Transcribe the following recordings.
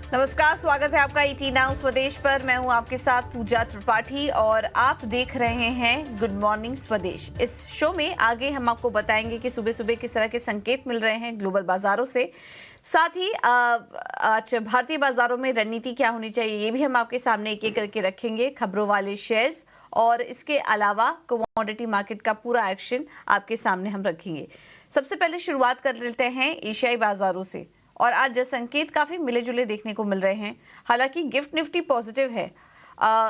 नमस्कार, स्वागत है आपका ईटी नाउ स्वदेश पर। मैं हूं आपके साथ पूजा त्रिपाठी और आप देख रहे हैं गुड मॉर्निंग स्वदेश। इस शो में आगे हम आपको बताएंगे कि सुबह सुबह किस तरह के संकेत मिल रहे हैं ग्लोबल बाजारों से। साथ ही आज भारतीय बाजारों में रणनीति क्या होनी चाहिए ये भी हम आपके सामने एक एक करके रखेंगे। खबरों वाले शेयर्स और इसके अलावा कमोडिटी मार्केट का पूरा एक्शन आपके सामने हम रखेंगे। सबसे पहले शुरुआत कर लेते हैं एशियाई बाजारों से और आज संकेत काफी मिले जुले देखने को मिल रहे हैं। हालांकि गिफ्ट निफ्टी पॉजिटिव है,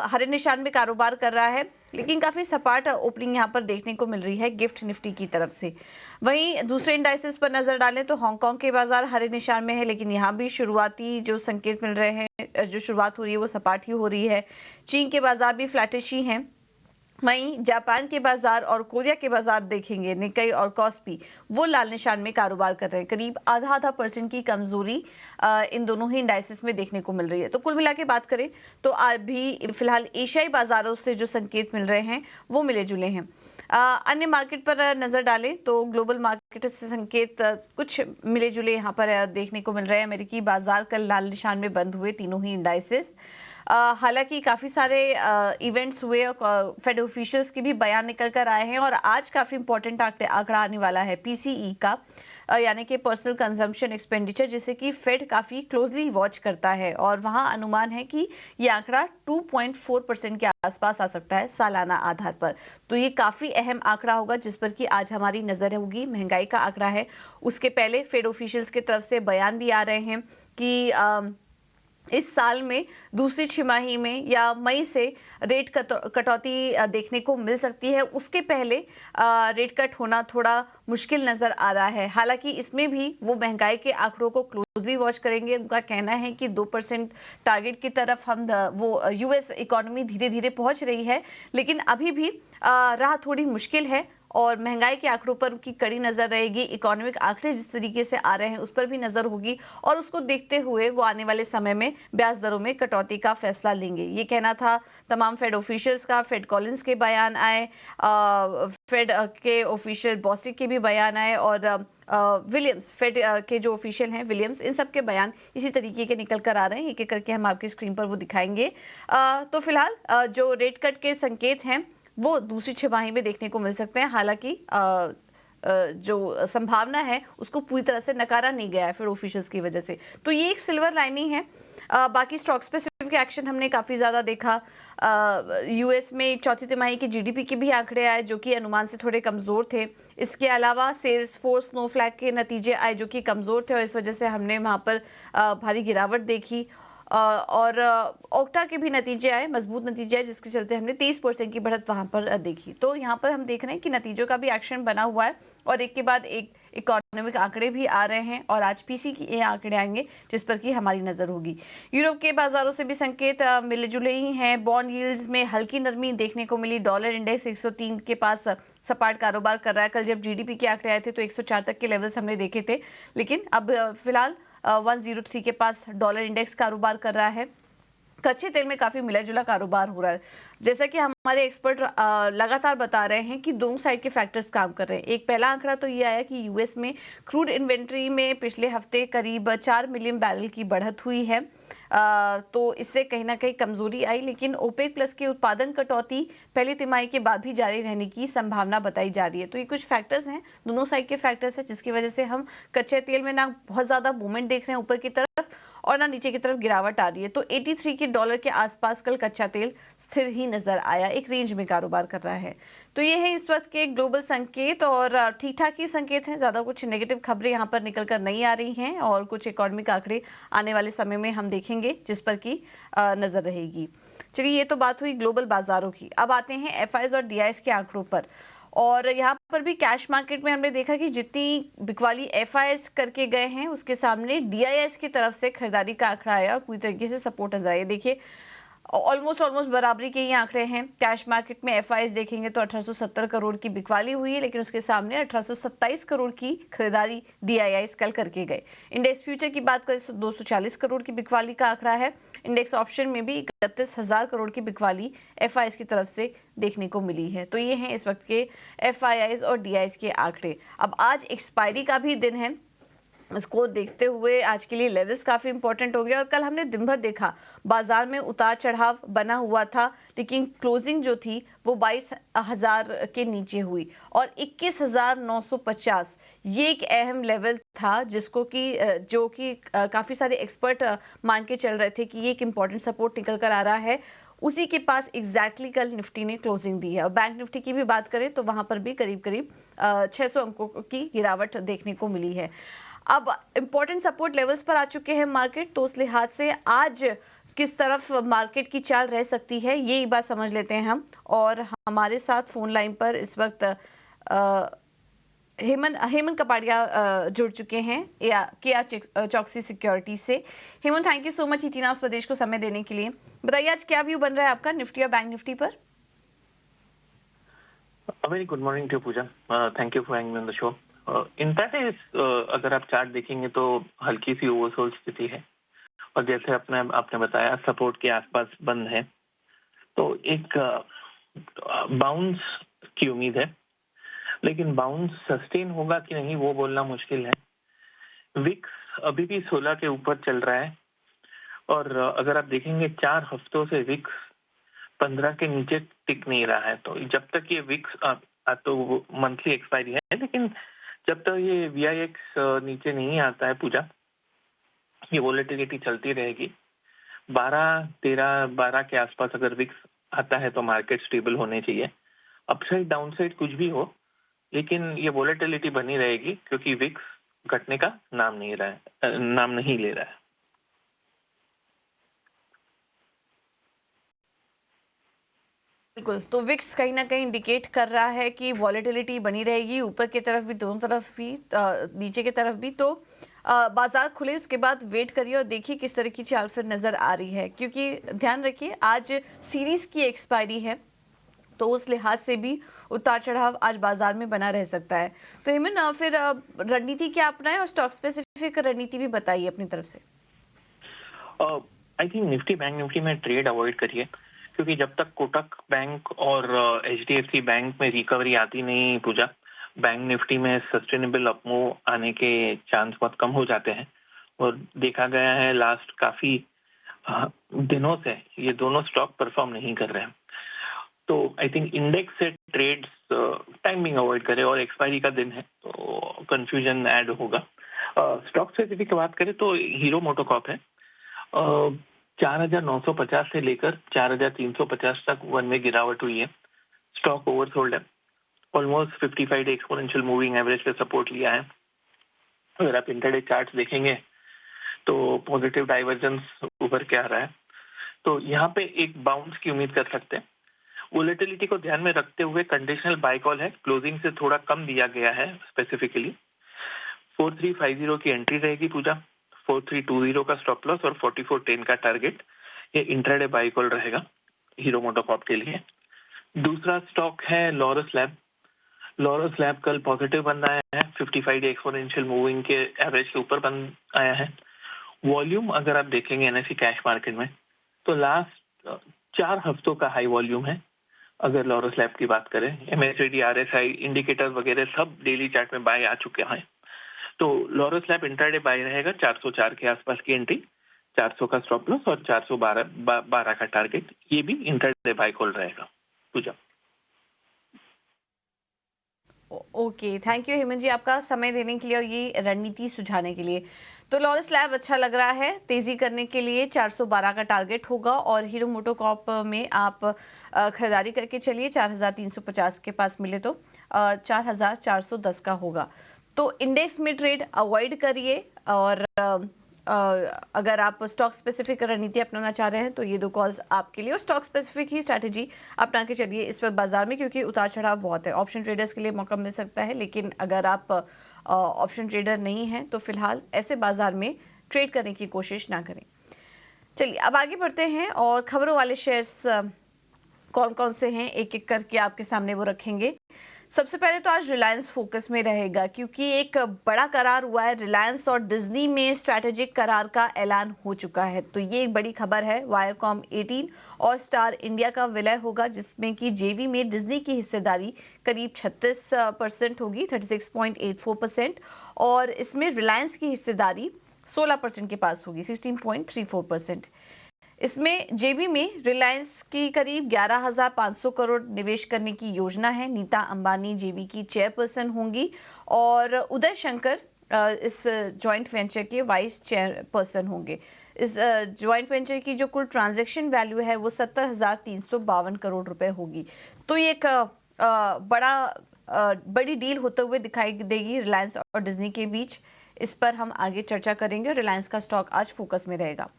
हरे निशान में कारोबार कर रहा है, लेकिन काफी सपाट ओपनिंग यहां पर देखने को मिल रही है गिफ्ट निफ्टी की तरफ से। वहीं दूसरे इंडाइसेस पर नजर डालें तो हांगकांग के बाजार हरे निशान में है, लेकिन यहां भी शुरुआती जो संकेत मिल रहे हैं, जो शुरुआत हो रही है वो सपाट ही हो रही है। चीन के बाजार भी फ्लैटिश ही हैं। वहीं जापान के बाजार और कोरिया के बाजार देखेंगे, निक्केई और कॉस्पी वो लाल निशान में कारोबार कर रहे हैं। करीब आधा % की कमजोरी इन दोनों ही इंडाइसेस में देखने को मिल रही है। तो कुल मिला के बात करें तो अभी फिलहाल एशियाई बाजारों से जो संकेत मिल रहे हैं वो मिले जुले हैं। अन्य मार्केट पर नजर डालें तो ग्लोबल मार्केट से संकेत कुछ मिले जुले यहाँ पर देखने को मिल रहे हैं। अमेरिकी बाजार कल लाल निशान में बंद हुए, तीनों ही इंडाइसेस। हालांकि काफ़ी सारे इवेंट्स हुए और फेड ऑफिशियल्स के भी बयान निकल कर आए हैं और आज काफ़ी इंपॉर्टेंट आंकड़ा आने वाला है पीसीई का, यानी कि पर्सनल कंजम्पशन एक्सपेंडिचर, जिसे कि फेड काफ़ी क्लोजली वॉच करता है और वहाँ अनुमान है कि ये आंकड़ा 2.4% के आसपास आ सकता है सालाना आधार पर। तो ये काफ़ी अहम आंकड़ा होगा जिस पर कि आज हमारी नज़र होगी। महंगाई का आंकड़ा है, उसके पहले फेड ऑफिशियल्स की तरफ से बयान भी आ रहे हैं कि इस साल में दूसरी छमाही में या मई से रेट कटौती देखने को मिल सकती है। उसके पहले रेट कट होना थोड़ा मुश्किल नजर आ रहा है। हालांकि इसमें भी वो महंगाई के आंकड़ों को क्लोजली वॉच करेंगे। उनका कहना है कि 2% टारगेट की तरफ हम वो यूएस इकोनॉमी धीरे धीरे पहुंच रही है, लेकिन अभी भी राह थोड़ी मुश्किल है और महंगाई के आंकड़ों पर उनकी कड़ी नजर रहेगी। इकोनॉमिक आंकड़े जिस तरीके से आ रहे हैं उस पर भी नजर होगी और उसको देखते हुए वो आने वाले समय में ब्याज दरों में कटौती का फैसला लेंगे। ये कहना था तमाम फेड ऑफिशियल्स का। फेड कॉलिंस के बयान आए, फेड के ऑफिशियल बॉसिक के भी बयान आए और विलियम्स, फेड के जो ऑफिशियल हैं विलियम्स, इन सब के बयान इसी तरीके के निकल कर आ रहे हैं। एक एक करके हम आपकी स्क्रीन पर वो दिखाएंगे। तो फिलहाल जो रेट कट के संकेत हैं वो दूसरी छमाही में देखने को मिल सकते हैं। हालांकि जो संभावना है उसको पूरी तरह से नकारा नहीं गया है फिर ऑफिशियल्स की वजह से। तो ये एक सिल्वर लाइनिंग है। बाकी स्टॉक स्पेसिफिक एक्शन हमने काफ़ी ज़्यादा देखा। यूएस में चौथी तिमाही की जीडीपी के भी आंकड़े आए जो कि अनुमान से थोड़े कमज़ोर थे। इसके अलावा सेल्स फोर्स स्नोफ्लैग के नतीजे आए जो कि कमज़ोर थे और इस वजह से हमने वहाँ पर भारी गिरावट देखी। और ओक्टा के भी नतीजे आए, मजबूत नतीजे आए, जिसके चलते हमने 30% की बढ़त वहां पर देखी। तो यहाँ पर हम देख रहे हैं कि नतीजों का भी एक्शन बना हुआ है और एक के बाद एक इकोनॉमिक आंकड़े भी आ रहे हैं और आज पीसी की ये आंकड़े आएंगे जिस पर कि हमारी नजर होगी। यूरोप के बाजारों से भी संकेत मिले जुले ही हैं। बॉन्ड यील्ड्स में हल्की नरमी देखने को मिली। डॉलर इंडेक्स 103 के पास सपाट कारोबार कर रहा है। कल जब जीडीपी के आंकड़े आए थे तो 104 तक के लेवल्स हमने देखे थे, लेकिन अब फिलहाल 103 के पास डॉलर इंडेक्स कारोबार कर रहा है। कच्चे तेल में काफी मिला जुला कारोबार हो रहा है। जैसा कि हमारे एक्सपर्ट लगातार बता रहे हैं कि दोनों साइड के फैक्टर्स काम कर रहे हैं। एक पहला आंकड़ा तो ये आया कि यूएस में क्रूड इन्वेंट्री में पिछले हफ्ते करीब 4 मिलियन बैरल की बढ़त हुई है। तो इससे कहीं ना कहीं कमजोरी आई, लेकिन ओपेक प्लस की उत्पादन कटौती पहली तिमाही के बाद भी जारी रहने की संभावना बताई जा रही है। तो ये कुछ फैक्टर्स हैं, दोनों साइड के फैक्टर्स हैं, जिसकी वजह से हम कच्चे तेल में ना बहुत ज्यादा मूवमेंट देख रहे हैं ऊपर की तरफ और ना नीचे की तरफ गिरावट आ रही है। तो 83 के डॉलर के आसपास कल कच्चा तेल स्थिर ही नजर आया, एक रेंज में कारोबार कर रहा है। तो ये है इस वक्त के ग्लोबल संकेत और ठीक ठाक ही संकेत हैं। ज्यादा कुछ नेगेटिव खबरें यहाँ पर निकल कर नहीं आ रही हैं और कुछ इकोनॉमिक आंकड़े आने वाले समय में हम देखेंगे जिस पर की नजर रहेगी। चलिए, ये तो बात हुई ग्लोबल बाजारों की। अब आते हैं एफआईएस और डीआईएस के आंकड़ों पर। और यहाँ पर भी कैश मार्केट में हमने देखा कि जितनी बिकवाली एफआईएस करके गए हैं उसके सामने डीआईएस की तरफ से खरीदारी का आंकड़ा आया और पूरी तरीके से सपोर्ट नजर आया। देखिए ऑलमोस्ट बराबरी के ये आंकड़े हैं। कैश मार्केट में एफआईएस देखेंगे तो 1870 करोड़ की बिकवाली हुई है, लेकिन उसके सामने 1827 करोड़ की खरीदारी डीआईआईस कल करके गए। इंडेक्स फ्यूचर की बात करें तो 240 करोड़ की बिकवाली का आंकड़ा है। इंडेक्स ऑप्शन में भी 31,000 करोड़ की बिकवाली एफआईएस की तरफ से देखने को मिली है। तो ये हैं इस वक्त के एफआईआईस और डीआईआईस के आंकड़े। अब आज एक्सपायरी का भी दिन है इसको देखते हुए आज के लिए लेवल्स काफ़ी इंपॉर्टेंट हो गया। और कल हमने दिन भर देखा बाजार में उतार चढ़ाव बना हुआ था, लेकिन क्लोजिंग जो थी वो 22,000 के नीचे हुई और 21,950 ये एक अहम लेवल था जिसको कि जो कि काफ़ी सारे एक्सपर्ट मान के चल रहे थे कि ये एक इम्पॉर्टेंट सपोर्ट निकल कर आ रहा है। उसी के पास एग्जैक्टली कल निफ्टी ने क्लोजिंग दी है। और बैंक निफ्टी की भी बात करें तो वहां पर भी करीब करीब 600 अंकों की गिरावट देखने को मिली है। अब इंपॉर्टेंट सपोर्ट लेवल्स पर आ चुके हैं मार्केट, तो उस लिहाज से आज किस तरफ मार्केट की चाल रह सकती है ये बात समझ लेते हैं हम। और हमारे साथ फोन लाइन पर इस वक्त हेमंत कपाड़िया जुड़ चुके हैं केआर चौकसी सिक्योरिटी से। Hemant, thank you so much ET Now Swadesh को समय देने के लिए। बताइए आज क्या व्यू बन रहा है आपका निफ्टी और बैंक निफ्टी पर? Very good morning to Pooja, thank you for having me on the show. In fact अगर आप चार्ट देखेंगे तो हल्की सी ओवरसोल्ड स्थिति है और जैसे आपने बताया सपोर्ट के आसपास बंद है, तो एक बाउंस की उम्मीद है, लेकिन बाउंस सस्टेन होगा कि नहीं वो बोलना मुश्किल है। विक्स अभी भी 16 के ऊपर चल रहा है और अगर आप देखेंगे 4 हफ्तों से विक्स 15 के नीचे टिक नहीं रहा है। तो जब तक ये विक्स तो मंथली एक्सपायरी है, लेकिन जब तक ये VIX नीचे नहीं आता है पूजा, ये वोलेटिलिटी चलती रहेगी। 12 के आसपास अगर विक्स आता है तो मार्केट स्टेबल होने चाहिए। अपसाइड डाउनसाइड कुछ भी हो, लेकिन ये वोलेटिलिटी बनी रहेगी क्योंकि विक्स घटने का नाम नहीं ले रहा है। बिल्कुल, तो विक्स कहीं ना कहीं इंडिकेट कर रहा है कि वॉलेटिलिटी बनी रहेगी, ऊपर की तरफ भी, दोनों तरफ भी, नीचे की तरफ भी। तो बाजार खुले उसके बाद वेट करिए और देखिए किस तरह की चाल फिर नजर आ रही है, क्योंकि ध्यान रखिए आज सीरीज की एक्सपायरी है, तो उस लिहाज से भी उतार चढ़ाव आज बाजार में बना रह सकता है। तो हेमंत, फिर रणनीति क्या अपनाएं और स्टॉक स्पेसिफिक रणनीति भी बताइए अपनी तरफ से। I think Nifty bank Nifty में ट्रेड अवॉइड करिए, क्योंकि जब तक कोटक बैंक और HDFC बैंक में रिकवरी आती नहीं पूजा, बैंक निफ्टी में सस्टेनेबल अपमूव आने के चांस बहुत कम हो जाते हैं। और देखा गया है लास्ट काफी दिनों से ये दोनों स्टॉक परफॉर्म नहीं कर रहे हैं। तो आई थिंक इंडेक्स से ट्रेड्स टाइमिंग अवॉइड करें, और एक्सपायरी का दिन है तो कंफ्यूजन ऐड होगा। स्टॉक स्पेसिफिक की बात करें तो हीरो मोटोकॉर्प है। 4,950 से लेकर 4,350 तक वन में गिरावट हुई है। स्टॉक ओवरसोल्ड है, almost 55 day exponential moving average पे सपोर्ट लिया है। अगर आप इंटरडे चार्ट्स देखेंगे तो पॉजिटिव डाइवर्जेंस उभर के आ रहा है, तो यहाँ पे एक बाउंस की उम्मीद कर सकते हैं। वोलेटिलिटी को ध्यान में रखते हुए कंडीशनल बाय कॉल है, क्लोजिंग से थोड़ा कम दिया गया है। स्पेसिफिकली 4350 की एंट्री रहेगी पूजा, 4320 का स्टॉप लॉस और 4410 का टारगेट। ये इंट्राडे बाय कॉल रहेगा हीरो मोटोकॉर्प के लिए। दूसरा स्टॉक है लॉरस लैब। लॉरस लैब कल पॉजिटिव बंद आया है, 55 डे एक्सपोनेंशियल मूविंग के एवरेज के ऊपर बंद आया है। वॉल्यूम अगर आप देखेंगे NSE कैश मार्केट में तो लास्ट 4 हफ्तों का हाई वॉल्यूम है। अगर लॉरस लैब की बात करें, MACD RSI इंडिकेटर वगैरह सब डेली चार्ट में बाय आ चुके हैं। तो लॉरस लैब इंट्राडे बाय रहेगा, 404 के आसपास की एंट्री, 400 का स्टॉप लॉस और 412 का टारगेट। ये भी इंट्राडे बाय कॉल रहेगा पूजा। ओके, थैंक यू हेमंत जी आपका समय देने के लिए और ये रणनीति सुझाने के लिए। तो लॉरस लैब अच्छा लग रहा है, तेजी करने के लिए 412 का टारगेट होगा और हीरो मोटोकॉर्प में आप खरीदारी करके चलिए, 4,350 के पास मिले तो 4,410 का होगा। तो इंडेक्स में ट्रेड अवॉइड करिए और अगर आप स्टॉक स्पेसिफिक रणनीति अपनाना चाह रहे हैं तो ये 2 कॉल्स आपके लिए, और स्टॉक स्पेसिफिक ही स्ट्रैटेजी अपना के चलिए इस वक्त बाजार में, क्योंकि उतार चढ़ाव बहुत है। ऑप्शन ट्रेडर्स के लिए मौका मिल सकता है, लेकिन अगर आप ऑप्शन ट्रेडर नहीं हैं तो फिलहाल ऐसे बाजार में ट्रेड करने की कोशिश ना करें। चलिए अब आगे बढ़ते हैं और खबरों वाले शेयर्स कौन कौन से हैं एक एक करके आपके सामने वो रखेंगे। सबसे पहले तो आज रिलायंस फोकस में रहेगा, क्योंकि एक बड़ा करार हुआ है। रिलायंस और डिज्नी में स्ट्रैटेजिक करार का ऐलान हो चुका है, तो ये एक बड़ी खबर है। वायाकॉम 18 और स्टार इंडिया का विलय होगा, जिसमें कि जेवी में डिज्नी की हिस्सेदारी करीब 36% होगी, 36.84%, और इसमें रिलायंस की हिस्सेदारी 16% के पास होगी, 16.34%। इसमें जेवी में रिलायंस की करीब 11,500 करोड़ निवेश करने की योजना है। नीता अंबानी जेवी की चेयरपर्सन होंगी और उदय शंकर इस जॉइंट वेंचर के वाइस चेयरपर्सन होंगे। इस जॉइंट वेंचर की जो कुल ट्रांजैक्शन वैल्यू है वो 70,352 करोड़ रुपए होगी। तो ये एक बड़ी डील होते हुए दिखाई देगी रिलायंस और डिज्नी के बीच। इस पर हम आगे चर्चा करेंगे। रिलायंस का स्टॉक आज फोकस में रहेगा।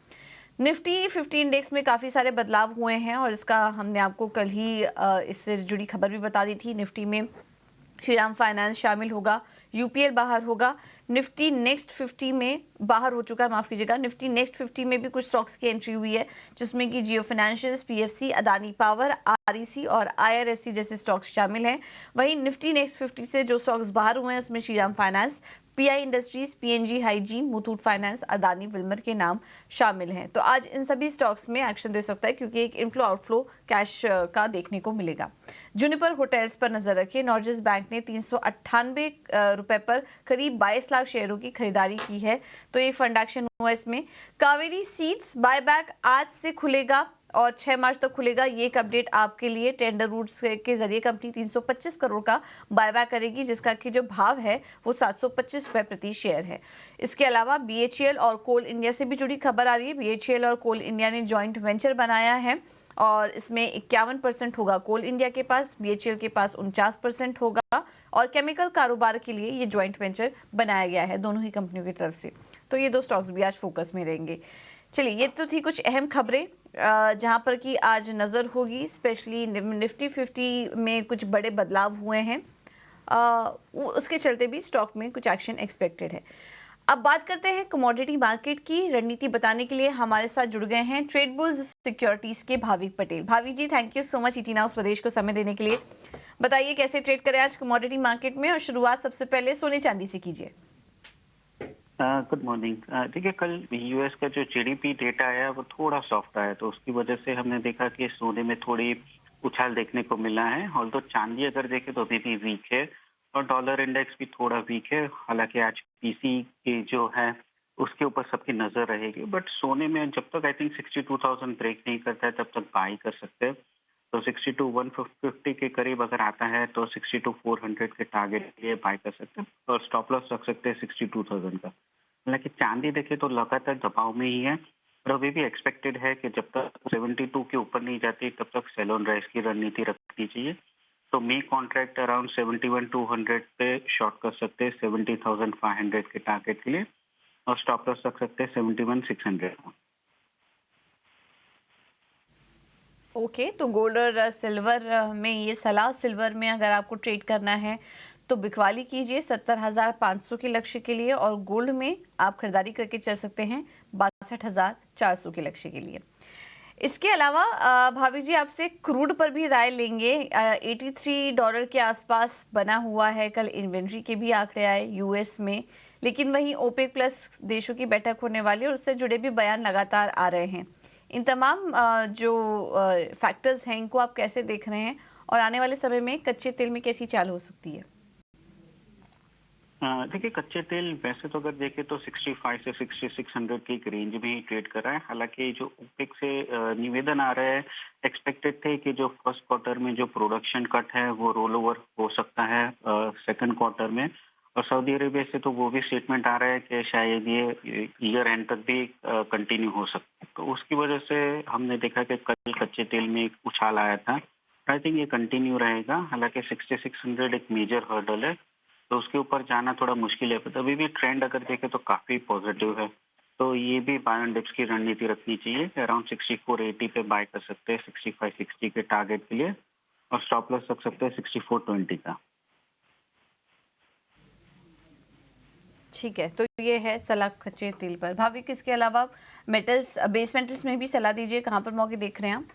निफ्टी 50 इंडेक्स में काफ़ी सारे बदलाव हुए हैं और इसका हमने आपको कल ही इससे जुड़ी खबर भी बता दी थी। निफ्टी में श्रीराम फाइनेंस शामिल होगा, यूपीएल बाहर होगा। निफ्टी नेक्स्ट 50 में बाहर हो चुका है, माफ कीजिएगा। निफ्टी नेक्स्ट 50 में भी कुछ स्टॉक्स की एंट्री हुई है, जिसमें कि Jio financials, PFC, Adani power, REC और आईआरएफसी जैसे स्टॉक्स शामिल हैं। वहीं निफ्टी नेक्स्ट 50 से जो स्टॉक्स बाहर हुए हैं उसमें Shriram finance, pi industries, PNG hygiene, Muthoot finance, Adani Wilmer के नाम शामिल हैं। तो आज इन सभी स्टॉक्स में एक्शन दे सकता है क्योंकि एक इनफ्लो आउटफ्लो कैश का देखने को मिलेगा। जूनिपर होटल्स पर नजर रखिए। नॉर्जेस बैंक ने 398 रुपए पर करीब 22 लाख शेयरों की खरीदारी की है। तो ये फंड एक्शन हुआ इसमें। कावेरी सीड्स बायबैक आज से खुलेगा और 6 मार्च तक खुलेगा। ये एक अपडेट आपके लिए। टेंडर रूट्स के जरिए कंपनी 325 करोड़ का बायबैक करेगी, जिसका कि जो भाव है वो 725 रुपए प्रति शेयर है। इसके अलावा बीएचईएल और कोल इंडिया से भी जुड़ी खबर आ रही है। बीएचईएल और कोल इंडिया ने जॉइंट वेंचर बनाया है और इसमें 51% होगा कोल इंडिया के पास, बीएचईएल के पास 49% होगा और केमिकल कारोबार के लिए ये जॉइंट वेंचर बनाया गया है दोनों ही कंपनियों की तरफ से। तो ये दो स्टॉक्स भी आज फोकस में रहेंगे। चलिए, ये तो थी कुछ अहम खबरें जहां पर कि आज नज़र होगी। स्पेशली निफ्टी 50 में कुछ बड़े बदलाव हुए हैं, उसके चलते भी स्टॉक में कुछ एक्शन एक्सपेक्टेड है। अब बात करते हैं कमोडिटी मार्केट की। रणनीति बताने के लिए हमारे साथ जुड़ गए हैं ट्रेड बुल्स सिक्योरिटीज के Bhavik Patel. Bhavik ji, thank you so much ET Now Swadesh को समय देने के लिए। बताइए कैसे ट्रेड करें आज कमोडिटी मार्केट में, और शुरुआत सबसे पहले सोने चांदी से कीजिए। Good morning. देखिए, कल यूएस का जो जीडीपी डेटा आया वो थोड़ा सॉफ्ट आया, तो उसकी वजह से हमने देखा कि सोने में थोड़ी उछाल देखने को मिला है। और तो चांदी अगर देखें तो अभी भी वीक है और डॉलर इंडेक्स भी थोड़ा वीक है। हालांकि आज पीसी के जो है उसके ऊपर सबकी नजर रहेगी, बट सोने में जब तक आई थिंक 62,000 ब्रेक नहीं करता है तब तक बाई कर सकते हैं। तो 62,150 के करीब अगर आता है तो 62,400 के टारगेट के लिए बाय कर सकते हैं और स्टॉप लॉस रख सकते हैं 62,000 का। हालांकि चांदी देखे तो लगातार दबाव में ही है और अभी भी एक्सपेक्टेड है कि जब तक 72 के ऊपर नहीं जाती तब तक सेल ऑन राइज की रणनीति रखनी चाहिए। तो मे कॉन्ट्रैक्ट अराउंड 71,200 पे शॉर्ट कर सकते हैं 70,500 के टारगेट के लिए और स्टॉप लॉस रख सकते हैं 71,600 का। ओके, तो गोल्ड और सिल्वर में ये सलाह। सिल्वर में अगर आपको ट्रेड करना है तो बिकवाली कीजिए 70,500 के लक्ष्य के लिए, और गोल्ड में आप खरीदारी करके चल सकते हैं 62,400 के लक्ष्य के लिए। इसके अलावा भाभी जी, आपसे क्रूड पर भी राय लेंगे। $83 के आसपास बना हुआ है। कल इन्वेंट्री के भी आंकड़े आए यूएस में, लेकिन वहीं ओपेक प्लस देशों की बैठक होने वाली है और उससे जुड़े भी बयान लगातार आ रहे हैं। इन तमाम जो फैक्टर्स हैं इनको आप कैसे देख रहे हैं, और आने वाले समय में कच्चे तेल में कैसी चाल हो सकती है? देखिए, कच्चे तेल वैसे तो अगर देखें तो 65 से 6600 की एक रेंज में ही ट्रेड कर रहा है। हालांकि जो ओपेक से निवेदन आ रहा है, एक्सपेक्टेड थे कि जो फर्स्ट क्वार्टर में जो प्रोडक्शन कट है वो रोल ओवर हो सकता है सेकंड क्वार्टर में। और सऊदी अरेबिया से तो वो भी स्टेटमेंट आ रहा है कि शायद ये ईयर एंड तक भी कंटिन्यू हो सकता है। तो उसकी वजह से हमने देखा कि कल कच्चे तेल में एक उछाल आया था। आई थिंक ये कंटिन्यू रहेगा। हालांकि 6600 एक मेजर हर्डल है, तो उसके ऊपर जाना थोड़ा मुश्किल है। पर अभी भी ट्रेंड अगर देखें तो काफी पॉजिटिव है। तो ये भी बाय ऑन डिप्स की रणनीति रखनी चाहिए। अराउंड 6480 पे बाय कर सकते हैं 6560 के टारगेट के लिए और स्टॉप लॉस रख सकते हैं 6420 का। ठीक है, तो ये है सलाह कच्चे तेल पर। भाविक, इसके अलावा मेटल्स, बेस मेटल्स में भी सलाह दीजिए, कहाँ पर मौके देख रहे हैं आप?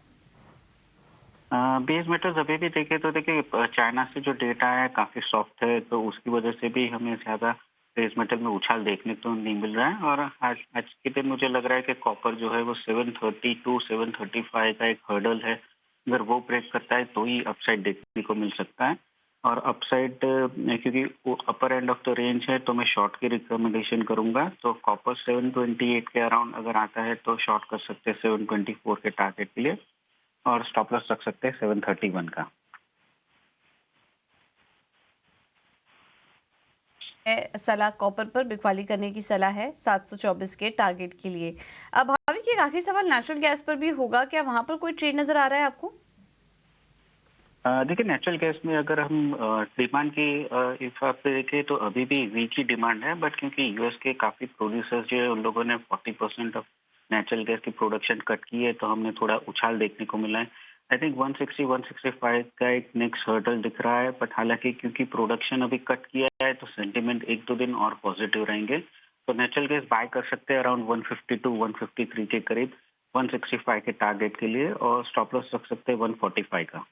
बेस मेटल्स अभी भी देखे तो देखिए चाइना से जो डेटा है काफी सॉफ्ट है, तो उसकी वजह से भी हमें ज्यादा बेस मेटल में उछाल देखने को नहीं मिल रहा है। और आज आज के दिन मुझे लग रहा है कि कॉपर जो है वो 730 टू 735 का एक हर्डल है। अगर वो ब्रेक करता है तो ही अपसाइड देखने को मिल सकता है। और अपसाइड क्योंकि अपर एंड ऑफ द रेंज है तो मैं शॉर्ट की रिकमेंडेशन करूंगा। तो कॉपर 728 के अराउंड अगर आता है तो शॉर्ट कर सकते हैं 724 के टारगेट के लिए, और स्टॉप लॉस रख सकते हैं 731 का। सलाह कॉपर पर बिकवाली करने की सलाह है 724 के टारगेट के लिए। अब भाभी की एक आखिरी सवाल नेचुरल गैस पर भी होगा, क्या वहां पर कोई ट्रेड नजर आ रहा है आपको? देखिए, नेचुरल गैस में अगर हम डिमांड की हिसाब से देखें तो अभी भी वीक ही डिमांड है, बट क्योंकि यूएस के काफ़ी प्रोड्यूसर्स जो है उन लोगों ने 40% ऑफ नेचुरल गैस की प्रोडक्शन कट की है, तो हमने थोड़ा उछाल देखने को मिला है। आई थिंक 160-165 का एक नेक्स्ट हर्डल दिख रहा है, बट हालांकि क्योंकि प्रोडक्शन अभी कट किया है तो सेंटिमेंट एक दो दिन और पॉजिटिव रहेंगे। तो नेचुरल गैस बाय कर सकते हैं अराउंड 152-153 के करीब 165 के टारगेट के लिए, और स्टॉप लॉस रख सकते हैं 145 का।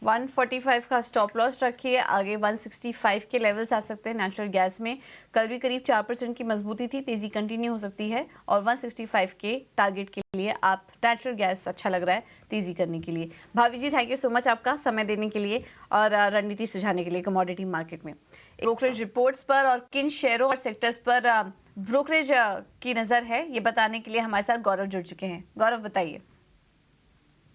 145 का स्टॉप लॉस रखिए, आगे 165 के लेवल्स आ सकते हैं नेचुरल गैस में। कल भी करीब 4% की मजबूती थी, तेजी कंटिन्यू हो सकती है और 165 के टारगेट के लिए आप नेचुरल गैस अच्छा लग रहा है तेजी करने के लिए। भाभी जी, थैंक यू सो मच आपका समय देने के लिए और रणनीति सुझाने के लिए कमोडिटी मार्केट में। ब्रोकरेज रिपोर्ट्स पर और किन शेयरों और सेक्टर्स पर ब्रोकरेज की नज़र है, ये बताने के लिए हमारे साथ गौरव जुड़ चुके हैं। गौरव, बताइए।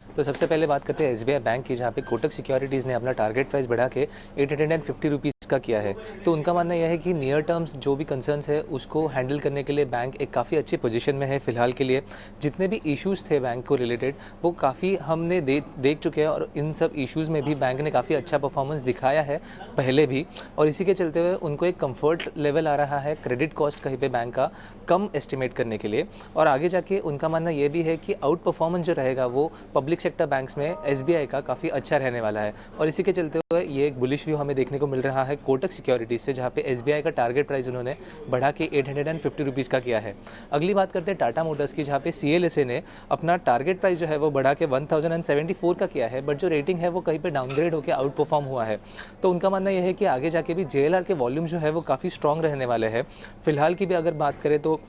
तो सबसे पहले बात करते हैं एसबीआई बैंक की, जहाँ पे कोटक सिक्योरिटीज़ ने अपना टारगेट प्राइस बढ़ा के 850 रुपीज़ का किया है। तो उनका मानना यह है कि नियर टर्म्स जो भी कंसर्न्स है उसको हैंडल करने के लिए बैंक एक काफ़ी अच्छी पोजीशन में है फिलहाल के लिए। जितने भी इश्यूज़ थे बैंक को रिलेटेड वो काफ़ी हमने देख चुके हैं, और इन सब इश्यूज़ में भी बैंक ने काफ़ी अच्छा परफॉर्मेंस दिखाया है पहले भी, और इसी के चलते हुए उनको एक कम्फर्ट लेवल आ रहा है क्रेडिट कॉस्ट कहीं पर बैंक का कम एस्टिमेट करने के लिए। और आगे जाके उनका मानना यह भी है कि आउट परफॉर्मेंस जो रहेगा वो पब्लिक सेक्टर बैंक्स में एसबीआई का काफ़ी अच्छा रहने वाला है, और इसी के चलते हुए ये एक बुलिश व्यू हमें देखने को मिल रहा है कोटक सिक्योरिटीज से, जहाँ पे एसबीआई का टारगेट प्राइस उन्होंने बढ़ा के 850 रुपीज़ का किया है। अगली बात करते हैं टाटा मोटर्स की, जहाँ पे सीएलएसए ने अपना टारगेट प्राइस जो है वो बढ़ा के 1074 का किया है, बट जो रेटिंग है वो कहीं पर डाउनग्रेड होकर आउट परफॉर्म हुआ है। तो उनका मानना यह है कि आगे जाके भी जेएलआर के वॉल्यूम जो है वो काफ़ी स्ट्रॉन्ग रहने वाले हैं। फिलहाल की भी अगर बात करें तो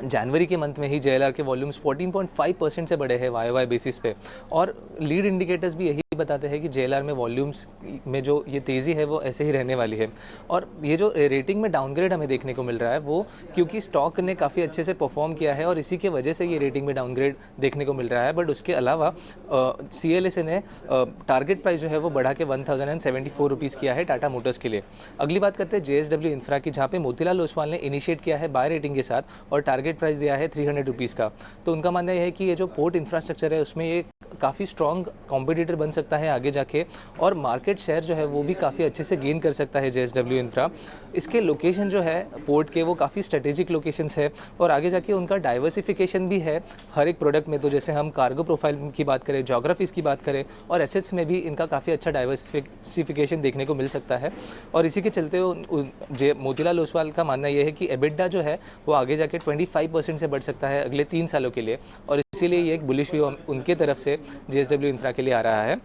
जनवरी के मंथ में ही जेएलआर के वॉल्यूम्स 14.5% से बढ़े हैं वाई बेसिस पे, और लीड इंडिकेटर्स भी यही बताते हैं कि जेएलआर में वॉल्यूम्स में जो ये तेज़ी है वो ऐसे ही रहने वाली है। और ये जो रेटिंग में डाउनग्रेड हमें देखने को मिल रहा है वो क्योंकि स्टॉक ने काफ़ी अच्छे से परफॉर्म किया है और इसी के वजह से ये रेटिंग में डाउनग्रेड देखने को मिल रहा है। बट उसके अलावा सीएलएसए ने टारगेट प्राइस जो है वो बढ़ा के 1074 रुपीज़ किया है टाटा मोटर्स के लिए। अगली बात करते हैं जेएसडब्ल्यू इंफ्रा की, जहाँ पे मोतीलाल ओसवाल ने इनिशिएट किया है बाय रेटिंग के साथ और टारगेट प्राइस दिया है 300 रुपीज़ का। तो उनका मानना यह है कि ये जो पोर्ट इंफ्रास्ट्रक्चर है उसमें ये काफ़ी स्ट्रॉन्ग कॉम्पिटिटर बन सकता है आगे जाके, और मार्केट शेयर जो है वो भी काफ़ी अच्छे से गेन कर सकता है जेएसडब्ल्यू इंफ्रा। इसके लोकेशन जो है पोर्ट के वो काफ़ी स्ट्रेटेजिक लोकेशंस है, और आगे जाके उनका डाइवर्सिफिकेशन भी है हर एक प्रोडक्ट में। तो जैसे हम कार्गो प्रोफाइल की बात करें, जोग्राफीज़ की बात करें, और एसेट्स में भी इनका काफ़ी अच्छा डाइवर्सिफिकेशन देखने को मिल सकता है। और इसी के चलते मोतीलाल ओसवाल का मानना यह है कि एबिटा जो है वो आगे जाके 25% से बढ़ सकता है अगले 3 सालों के लिए, और इसीलिए ये एक बुलिश व्यू उनके तरफ से जेएसडब्ल्यू इंफ्रा के लिए आ रहा है।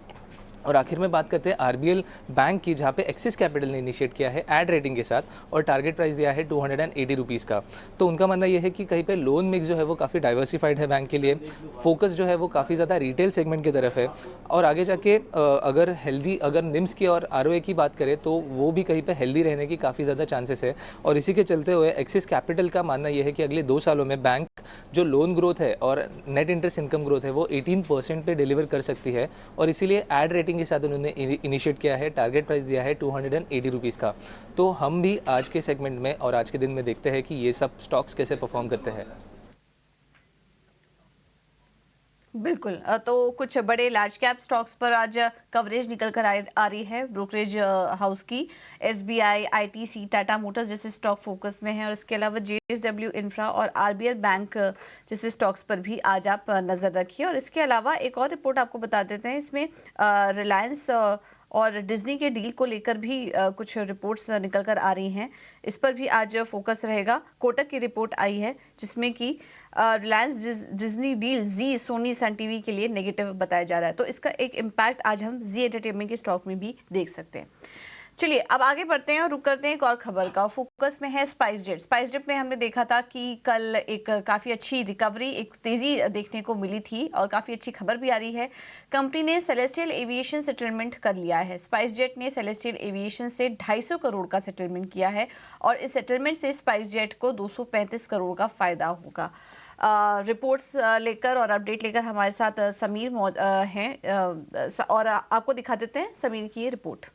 और आखिर में बात करते हैं आरबीएल बैंक की, जहाँ पे एक्सिस कैपिटल ने इनिशिएट किया है एड रेटिंग के साथ और टारगेट प्राइस दिया है 280 रुपीज़ का। तो उनका मानना यह है कि कहीं पे लोन मिक्स जो है वो काफ़ी डाइवर्सिफाइड है बैंक के लिए, फोकस जो है वो काफ़ी ज़्यादा रिटेल सेगमेंट की तरफ है, और आगे जाके अगर निम्स की और आरओए की बात करें तो वो भी कहीं पर हेल्दी रहने की काफ़ी ज़्यादा चांसेस है। और इसी के चलते हुए एक्सिस कैपिटल का मानना यह है कि अगले 2 सालों में बैंक जो लोन ग्रोथ है और नेट इंटरेस्ट इनकम ग्रोथ है वो 18% पे डिलीवर कर सकती है, और इसीलिए एड रेटिंग के साथ उन्होंने इनिशिएट किया है, टारगेट प्राइस दिया है 280 रुपीज़ का। तो हम भी आज के सेगमेंट में और आज के दिन में देखते हैं कि ये सब स्टॉक्स कैसे परफॉर्म करते हैं। बिल्कुल, तो कुछ बड़े लार्ज कैप स्टॉक्स पर आज कवरेज निकल कर आ रही है ब्रोकरेज हाउस की। एसबीआई, आईटीसी, टाटा मोटर्स जैसे स्टॉक फोकस में है, और इसके अलावा जेएसडब्ल्यू इंफ्रा और आरबीएल बैंक जैसे स्टॉक्स पर भी आज आप नज़र रखिए। और इसके अलावा एक और रिपोर्ट आपको बता देते हैं, इसमें रिलायंस और डिज्नी के डील को लेकर भी कुछ रिपोर्ट्स निकल कर आ रही हैं, इस पर भी आज फोकस रहेगा। कोटक की रिपोर्ट आई है जिसमें कि रिलायंस डिज्नी डील जी, सोनी, सन टीवी के लिए नेगेटिव बताया जा रहा है, तो इसका एक इम्पैक्ट आज हम जी एंटरटेनमेंट के स्टॉक में भी देख सकते हैं। चलिए अब आगे बढ़ते हैं और रुक करते हैं एक और खबर का। फोकस में है स्पाइसजेट में हमने देखा था कि कल एक काफ़ी अच्छी रिकवरी, एक तेज़ी देखने को मिली थी और काफ़ी अच्छी खबर भी आ रही है। कंपनी ने सेलेस्टियल एविएशन सेटलमेंट कर लिया है। स्पाइसजेट ने सेलेस्टियल एविएशन से 250 करोड़ का सेटलमेंट किया है और इस सेटलमेंट से स्पाइसजेट को 235 करोड़ का फायदा होगा। रिपोर्ट्स लेकर और अपडेट लेकर हमारे साथ समीर हैं और आपको दिखा देते हैं समीर की ये रिपोर्ट।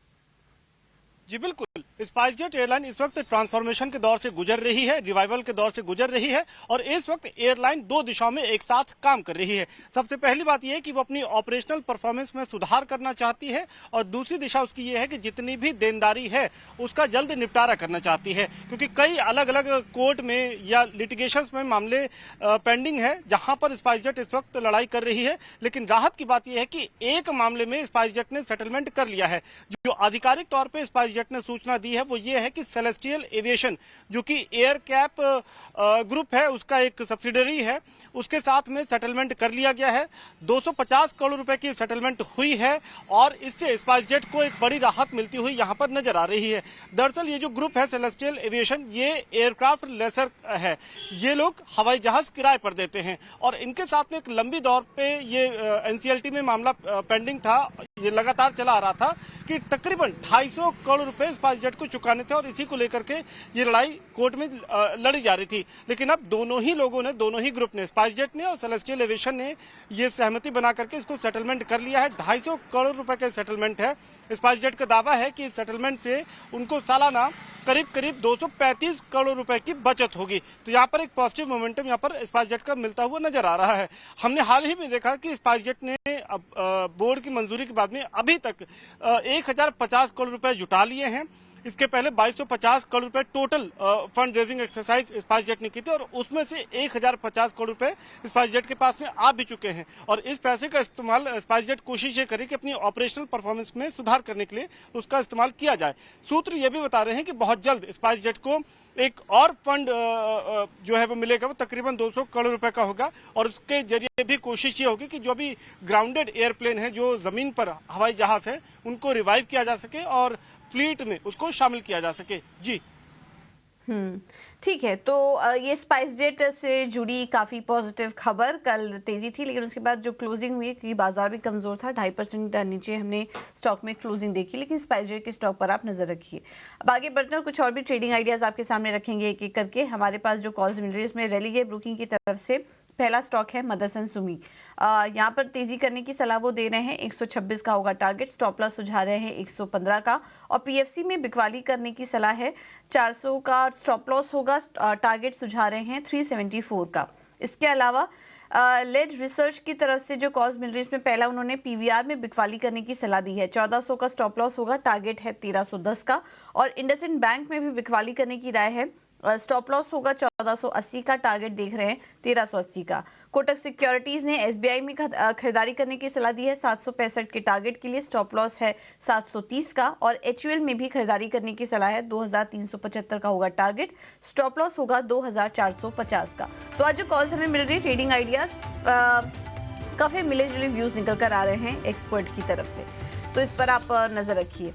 जी बिल्कुल, स्पाइसजेट एयरलाइन इस वक्त ट्रांसफॉर्मेशन के दौर से गुजर रही है, रिवाइवल के दौर से गुजर रही है और इस वक्त एयरलाइन दो दिशाओं में एक साथ काम कर रही है। सबसे पहली बात यह है कि वो अपनी ऑपरेशनल परफॉर्मेंस में सुधार करना चाहती है और दूसरी दिशा उसकी ये है कि जितनी भी देनदारी है उसका जल्द निपटारा करना चाहती है, क्योंकि कई अलग अलग कोर्ट में या लिटिगेशंस में मामले पेंडिंग है जहां पर स्पाइसजेट इस वक्त लड़ाई कर रही है। लेकिन राहत की बात यह है कि एक मामले में स्पाइसजेट ने सेटलमेंट कर लिया है। जो आधिकारिक तौर पर स्पाइसजेट ने सूचना दी है वो ये है कि सेलेस्टियल एविएशन जो कि एयर कैप ग्रुप है उसका एक सब्सिडरी है, उसके साथ में सेटलमेंट कर लिया गया है। 250 करोड़ रुपए की सेटलमेंट हुई है और इससे स्पाइसजेट को एक बड़ी राहत मिलती हुई यहां पर नजर आ रही है। दरअसल ये जो ग्रुप है सेलेस्टियल एविएशन, ये एयरक्राफ्ट लेसर है, ये लोग हवाई जहाज किराए पर देते हैं और इनके साथ में एक लंबी दौर पे ये एनसीएलटी में मामला पेंडिंग था, ये लगातार चला आ रहा था कि तकरीबन 250 करोड़ रुपए स्पाइसजेट को चुकाने थे और इसी को लेकर के ये लड़ाई कोर्ट में लड़ी जा रही थी। लेकिन अब दोनों ही लोगों ने, दोनों ही ग्रुप ने, स्पाइसजेट ने और सेलेस्टियल एविएशन ने ये सहमति बना करके इसको सेटलमेंट कर लिया है। 250 करोड़ रुपए का सेटलमेंट है। स्पाइसजेट का दावा है कि इस सेटलमेंट से उनको सालाना करीब करीब 235 करोड़ रुपए की बचत होगी। तो यहाँ पर एक पॉजिटिव मोमेंटम यहाँ पर स्पाइसजेट का मिलता हुआ नजर आ रहा है। हमने हाल ही में देखा कि स्पाइसजेट ने बोर्ड की मंजूरी के बाद में अभी तक 1050 करोड़ रुपए जुटा लिए हैं। इसके पहले 2250 करोड़ रुपए total fund raising exercise SpiceJet ने की थी और उसमें से 1050 करोड़ रुपए स्पाइसजेट के पास में आ भी चुके हैं और इस पैसे का इस्तेमाल स्पाइसजेट कोशिश ये करे कि अपनी ऑपरेशनल परफॉर्मेंस में सुधार करने के लिए उसका इस्तेमाल किया जाए। सूत्र ये भी बता रहे हैं कि बहुत जल्द स्पाइसजेट को एक और फंड जो है वो मिलेगा, वो तकरीबन 200 करोड़ रुपए का होगा और उसके जरिए भी कोशिश ये होगी कि जो भी ग्राउंडेड एयरप्लेन है, जो जमीन पर हवाई जहाज है, उनको रिवाइव किया जा सके और फ्लीट में उसको शामिल किया जा सके। जी ठीक है, तो ये स्पाइसजेट से जुड़ी काफ़ी पॉजिटिव खबर। कल तेज़ी थी लेकिन उसके बाद जो क्लोजिंग हुई, क्योंकि बाजार भी कमज़ोर था, 2.5% नीचे हमने स्टॉक में क्लोजिंग देखी, लेकिन स्पाइसजेट के स्टॉक पर आप नज़र रखिए। अब आगे बढ़ते हैं, कुछ और भी ट्रेडिंग आइडियाज़ आपके सामने रखेंगे एक एक करके। हमारे पास जो कॉल्स मिल रही है इसमें रेलिगे ब्रोकिंग की तरफ से पहला स्टॉक है मदरसन सुमी। यहाँ पर तेजी करने की सलाह वो दे रहे हैं, 126 का होगा टारगेट, स्टॉप लॉस सुझा रहे हैं 115 का और पीएफसी में बिकवाली करने की सलाह है, 400 का स्टॉप लॉस होगा, टारगेट सुझा रहे हैं 374 का। इसके अलावा लेड रिसर्च की तरफ से जो कॉल्स मिल रही है इसमें पहला उन्होंने पीवीआर में बिकवाली करने की सलाह दी है, 1400 का स्टॉप लॉस होगा, टारगेट है 1310 का और इंडसइंड बैंक में भी बिकवाली करने की राय है, स्टॉप लॉस होगा 1480 का, टारगेट देख रहे हैं 1380 का। कोटक सिक्योरिटीज ने एसबीआई में खरीदारी करने की सलाह दी है 765 के टारगेट के लिए, स्टॉप लॉस है 730 का और एचयूएल में भी खरीदारी करने की सलाह है, 2375 का होगा टारगेट, स्टॉप लॉस होगा 2450 का। तो आज जो कॉल्स हमें मिल रही है ट्रेडिंग आइडियाज, काफी मिले जुले व्यूज निकल कर आ रहे हैं एक्सपर्ट की तरफ से, तो इस पर आप नजर रखिए।